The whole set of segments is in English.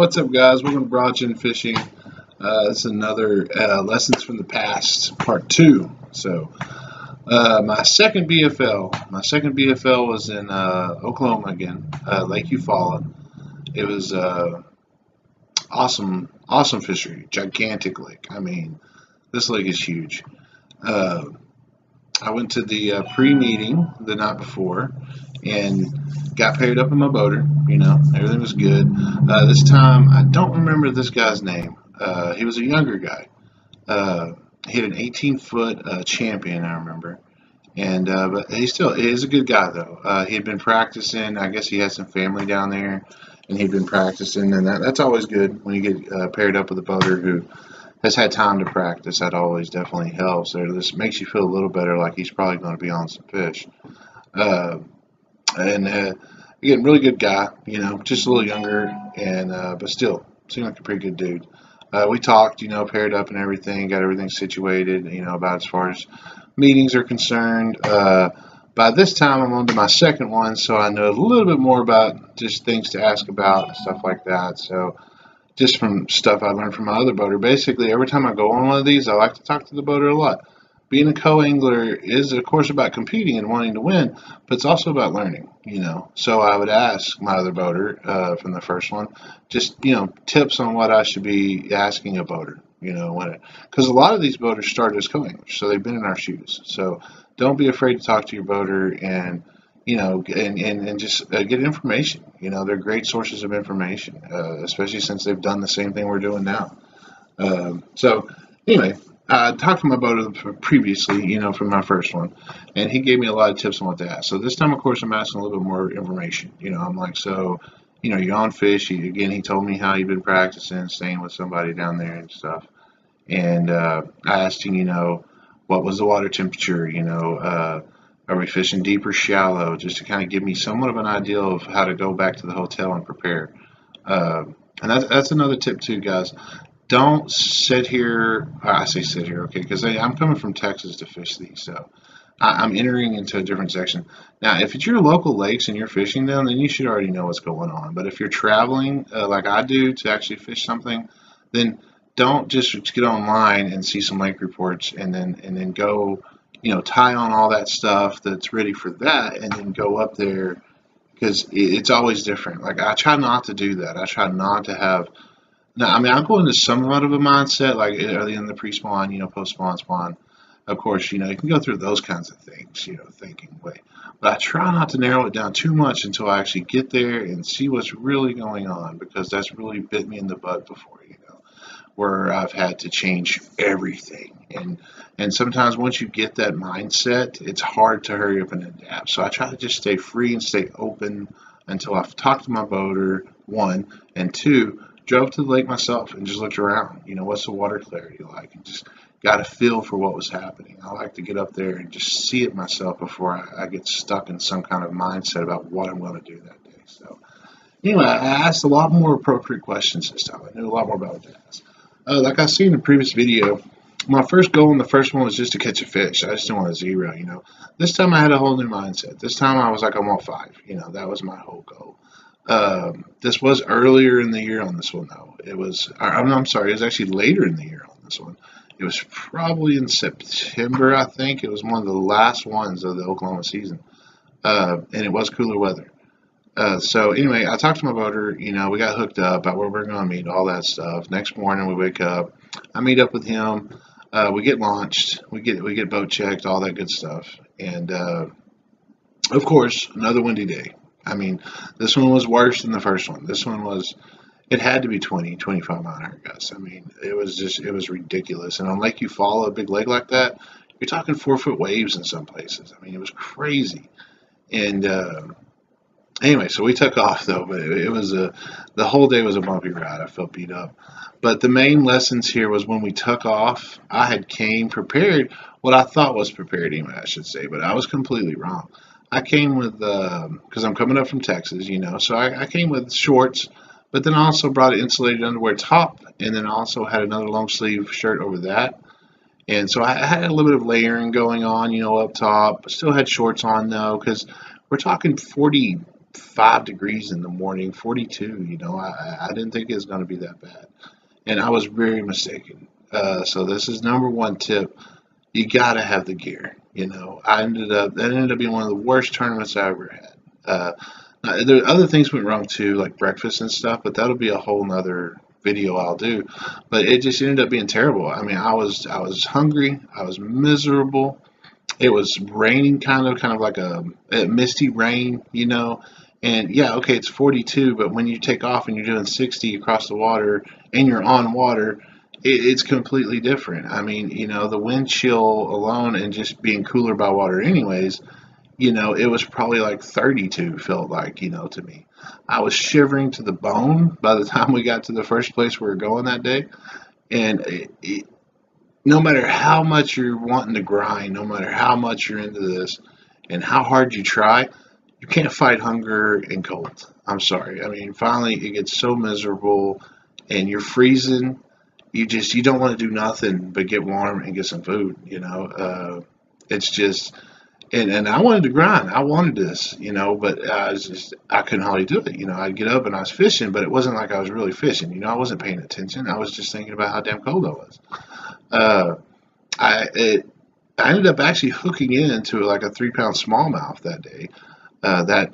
What's up, guys? Welcome to Broadchin Fishing. This is another Lessons from the Past, Part 2. My second BFL was in Oklahoma again, Lake Eufaula. It was awesome fishery, gigantic lake. I mean, this lake is huge. Uh, I went to the pre-meeting the night before and got paired up in my boater. Everything was good. This time, I don't remember this guy's name. He was a younger guy. He had an 18-foot champion, I remember. But he is a good guy, though. He had been practicing. I guess he had some family down there, and he'd been practicing. And that's always good when you get paired up with a boater who has had time to practice. That always definitely helps. This makes you feel a little better, like he's probably going to be on some fish. Uh, and Again, really good guy. Just a little younger, but still seemed like a pretty good dude. We talked, paired up and everything, got everything situated, about as far as meetings are concerned. By this time, I'm on to my second one, so I know a little bit more about just things to ask about and stuff like that. So just from stuff I learned from my other boater. Basically, every time I go on one of these, I like to talk to the boater a lot. Being a co-angler is, of course, about competing and wanting to win, but it's also about learning, So I would ask my other boater from the first one, just, tips on what I should be asking a boater, because a lot of these boaters started as co-anglers, so they've been in our shoes. So don't be afraid to talk to your boater and just get information. They're great sources of information, especially since they've done the same thing we're doing now. Anyway, I talked to my boater previously, from my first one, and he gave me a lot of tips on what to ask. So this time, of course, I'm asking a little bit more information. I'm like, so, you're on fish. He told me how he'd been practicing, staying with somebody down there and stuff. And I asked him, what was the water temperature? Are we fishing deep or shallow? Just to kind of give me somewhat of an idea of how to go back to the hotel and prepare. And that's another tip too, guys. Don't sit here. I say sit here, okay, because I'm coming from Texas to fish these, so I'm entering into a different section. Now, if it's your local lakes and you're fishing them, then you should already know what's going on. But if you're traveling, like I do, to actually fish something, then don't just get online and see some lake reports and then go, tie on all that stuff that's ready for that, and then go up there, because it's always different. Like, I try not to do that. I try not to have. Now, I mean, I'm going into somewhat of a mindset, like, are they in the pre-spawn, post-spawn, spawn? Of course, you can go through those kinds of things, thinking, wait. But I try not to narrow it down too much until I actually get there and see what's really going on, because that's really bit me in the butt before, where I've had to change everything. And sometimes once you get that mindset, it's hard to hurry up and adapt. So I try to just stay free and stay open until I've talked to my boater, one, and two, drove to the lake myself and just looked around. What's the water clarity like? And just got a feel for what was happening. I like to get up there and just see it myself before I get stuck in some kind of mindset about what I'm going to do that day. So anyway, I asked a lot more appropriate questions this time. I knew a lot more about what to ask. Like I seen in the previous video, my first goal in the first one was just to catch a fish. I just didn't want a zero, This time I had a whole new mindset. This time I was like, I want 5. That was my whole goal. This was earlier in the year on this one, though. I'm sorry, it was actually later in the year on this one. It was probably in September, I think. It was one of the last ones of the Oklahoma season. And it was cooler weather. So anyway, I talked to my boater, we got hooked up about where we're going to meet, all that stuff. Next morning we wake up, I meet up with him, we get launched, we get boat checked, all that good stuff. And of course, another windy day. I mean, this one was worse than the first one. This one it had to be 20, 25 mile an hour gusts. I mean, it was ridiculous. And on Lake Eufaula, a big lake like that, you're talking 4-foot waves in some places. I mean, it was crazy. And anyway, so we took off, though, but it was the whole day was a bumpy ride. I felt beat up. But the main lessons here was when we took off, I had came prepared, what I thought was prepared anyway, I should say, but I was completely wrong. I came with, because I'm coming up from Texas, so I came with shorts, but then I also brought an insulated underwear top, and then also had another long sleeve shirt over that. And so I had a little bit of layering going on, up top. Still had shorts on, though, because we're talking 40, 5 degrees in the morning, 42. I didn't think it was going to be that bad, and I was very mistaken. So this is number one tip. You got to have the gear. That ended up being one of the worst tournaments I ever had. There other things went wrong too, like breakfast and stuff, but that'll be a whole nother video I'll do. But it just ended up being terrible. I mean, I was hungry, I was miserable. It was raining, kind of like a misty rain, And yeah, okay, it's 42, but when you take off and you're doing 60 across the water and you're on water, it's completely different. I mean, the wind chill alone and just being cooler by water, anyways, it was probably like 32, felt like, to me. I was shivering to the bone by the time we got to the first place we were going that day. And no matter how much you're wanting to grind, no matter how much you're into this and how hard you try, you can't fight hunger and cold. I'm sorry. I mean, finally, it gets so miserable and you're freezing. You don't want to do nothing but get warm and get some food. It's just and I wanted to grind. I wanted this, but I couldn't hardly do it. I'd get up and I was fishing, but it wasn't like I was really fishing. I wasn't paying attention. I was just thinking about how damn cold I was. Uh, I it, I ended up actually hooking into like a 3 pound smallmouth that day. That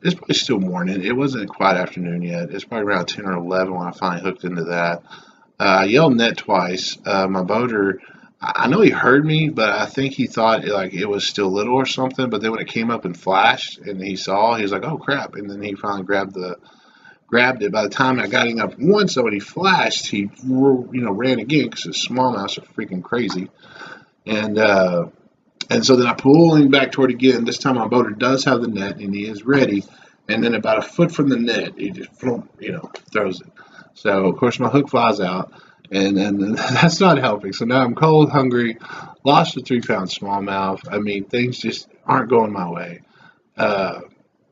it's probably still morning. It wasn't quite afternoon yet. It's probably around 10 or 11 when I finally hooked into that. I yelled net twice. My boater, I know he heard me, but I think he thought it was still little or something. But then when it came up and flashed, and he saw, he was like, "Oh crap!" And then he finally grabbed it. By the time I got him up once, when he flashed, he ran again because his smallmouths are freaking crazy. And so then I pull him back toward again. This time my boater does have the net and he is ready. And then about a foot from the net, he just throws it. So of course my hook flies out, and that's not helping. So now I'm cold, hungry, lost a 3 pound smallmouth. I mean, things just aren't going my way. Uh,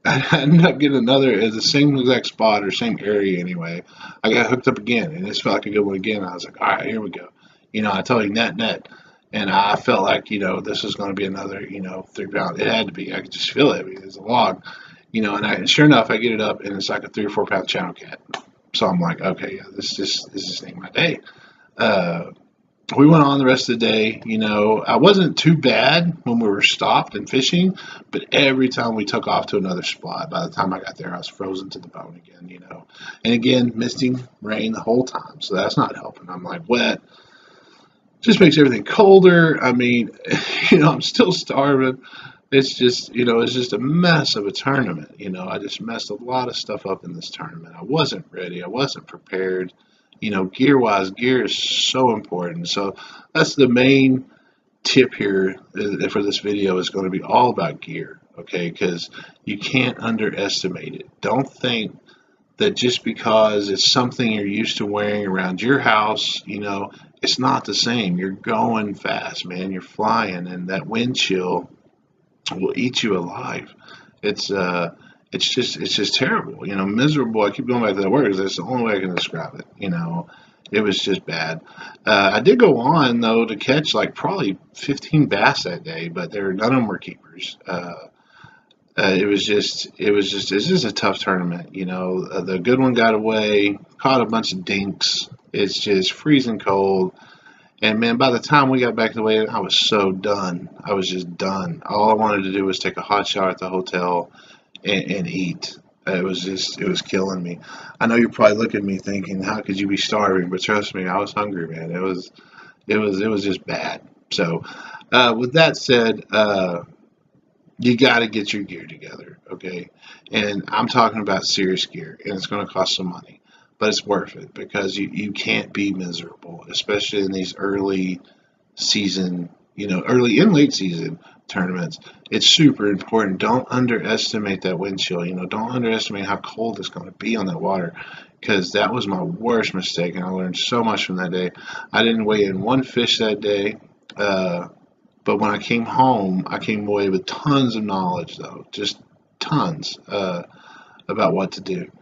I ended up getting another at the same exact spot or same area anyway. I got hooked up again, and this felt like a good one again. I was like, all right, here we go. I told you net. And I felt like, this was going to be another, 3 pound. It had to be. I could just feel it. I mean, there's a log, and sure enough, I get it up and it's like a 3 or 4 pound channel cat. So I'm like, okay, yeah, this just ain't my day. Uh, we went on the rest of the day. I wasn't too bad when we were stopped and fishing, but every time we took off to another spot, by the time I got there, I was frozen to the bone again. And again, misting rain the whole time. So that's not helping. I'm like wet. Just makes everything colder. I mean, I'm still starving. It's just a mess of a tournament. I just messed a lot of stuff up in this tournament. I wasn't ready. I wasn't prepared. Gear wise, gear is so important. So that's the main tip here for this video is going to be all about gear. Okay, because you can't underestimate it. Don't think that just because it's something you're used to wearing around your house, it's not the same. You're going fast, man. You're flying, and that wind chill will eat you alive. It's just terrible. Miserable. I keep going back to that word because that's the only way I can describe it. It was just bad. I did go on though to catch like probably 15 bass that day, but none of them were keepers. It's just a tough tournament. The good one got away, caught a bunch of dinks. It's just freezing cold. And man, by the time we got back to the way, I was so done. I was just done. All I wanted to do was take a hot shower at the hotel and eat. It was killing me. I know you're probably looking at me thinking, how could you be starving? But trust me, I was hungry, man. It was just bad. So, with that said, you got to get your gear together, okay? And I'm talking about serious gear, and it's going to cost some money, but it's worth it because you can't be miserable, especially in these early season, early and late season tournaments. It's super important. Don't underestimate that wind chill. Don't underestimate how cold it's going to be on that water because that was my worst mistake, and I learned so much from that day. I didn't weigh in one fish that day. But when I came home, I came away with tons of knowledge, though, just tons about what to do.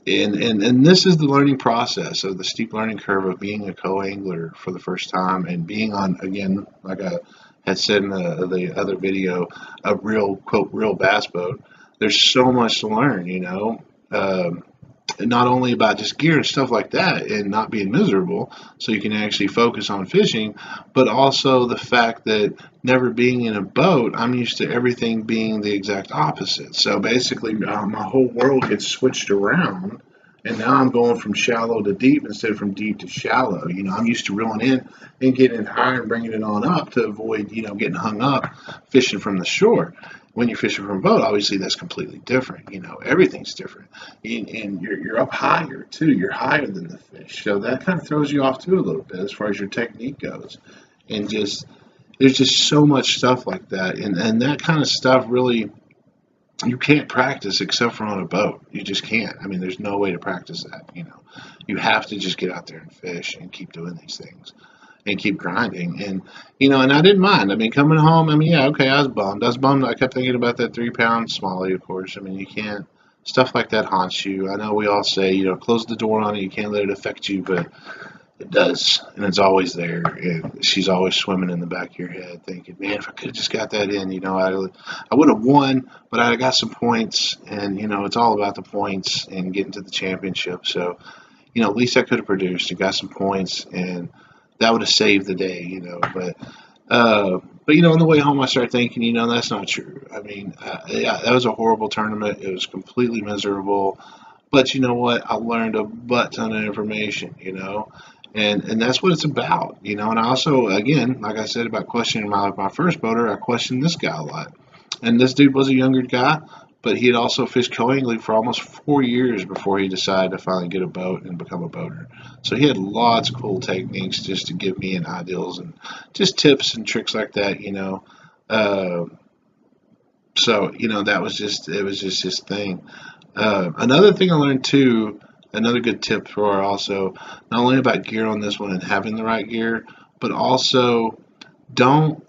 And this is the learning process of the steep learning curve of being a co-angler for the first time and being on, again, like I had said in the other video, a real, quote, real bass boat. there's so much to learn, not only about just gear and stuff like that and not being miserable so you can actually focus on fishing, but also the fact that never being in a boat, I'm used to everything being the exact opposite. So basically my whole world gets switched around, and now I'm going from shallow to deep instead of from deep to shallow. I'm used to reeling in and getting higher and bringing it on up to avoid getting hung up fishing from the shore. When you're fishing from a boat, obviously that's completely different. Everything's different, and you're up higher too. You're higher than the fish, so that kind of throws you off too a little bit as far as your technique goes. And just there's just so much stuff like that, and that kind of stuff really you can't practice except for on a boat. You just can't. I mean, there's no way to practice that. You have to just get out there and fish and keep doing these things and keep grinding. And I didn't mind. I mean, coming home, I mean, yeah, okay, I was bummed. I kept thinking about that 3 pound smallie, of course. I mean, you can't, stuff like that haunts you. I know we all say, close the door on it. You can't let it affect you, but it does. And it's always there. And she's always swimming in the back of your head thinking, man, if I could have just got that in, I would have won, but I got some points. And, it's all about the points and getting to the championship. So, at least I could have produced and got some points, and that would have saved the day, but on the way home, I started thinking, that's not true. I mean, yeah, that was a horrible tournament. It was completely miserable. But you know what? I learned a butt ton of information, and that's what it's about, And I also, again, like I said about questioning my first boater, I questioned this guy a lot. And this dude was a younger guy, but he had also fished co-angling for almost 4 years before he decided to finally get a boat and become a boater. So he had lots of cool techniques just to give me ideals and just tips and tricks like that, Uh, that was just his thing. Another thing I learned too, another good tip for also, not only about gear on this one and having the right gear, but also don't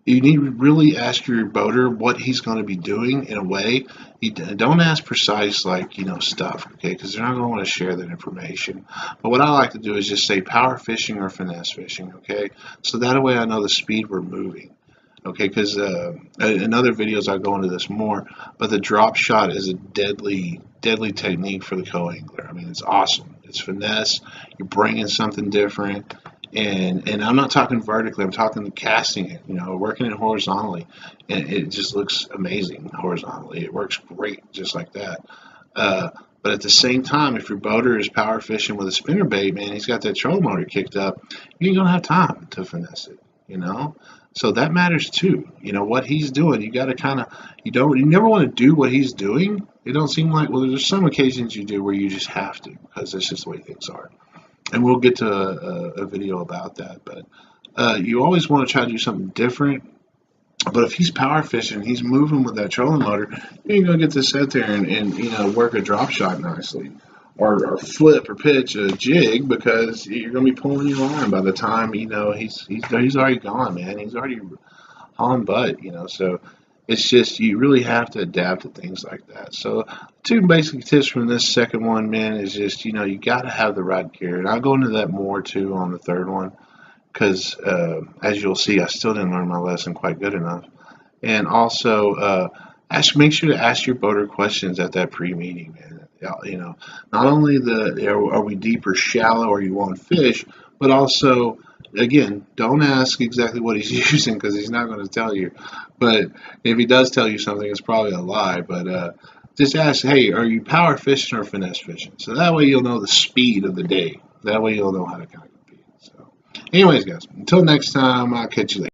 you need to really ask your boater what he's going to be doing in a way. You don't ask precise, stuff, okay, because they're not going to want to share that information. But what I like to do is just say power fishing or finesse fishing, okay? So that way I know the speed we're moving, okay? Because in other videos I'll go into this more, but the drop shot is a deadly, deadly technique for the co-angler. I mean, it's awesome. It's finesse. You're bringing something different. And I'm not talking vertically, I'm talking casting it, working it horizontally, and it just looks amazing horizontally. It works great just like that. But at the same time, if your boater is power fishing with a spinnerbait, man, he's got that trolling motor kicked up, you ain't gonna have time to finesse it. So that matters too. What he's doing, you got to kind of, you never want to do what he's doing. It don't seem like, well, there's some occasions you do where you just have to because that's just the way things are. And we'll get to a video about that. But you always want to try to do something different. But if he's power fishing, he's moving with that trolling motor, you ain't going to get to sit there and work a drop shot nicely. Or flip or pitch a jig because you're going to be pulling your line by the time, he's already gone, man. He's already on butt, so it's just you really have to adapt to things like that. So two basic tips from this second one, man, is just you got to have the right gear, and I'll go into that more too on the third one because as you'll see, I still didn't learn my lesson quite good enough. And also make sure to ask your boater questions at that pre-meeting, man. Not only are we deep or shallow, or you want fish, but also, again, don't ask exactly what he's using because he's not going to tell you. But if he does tell you something, it's probably a lie. But just ask, hey, are you power fishing or finesse fishing? So that way you'll know the speed of the day. That way you'll know how to kind of compete. So anyways, guys, until next time, I'll catch you later.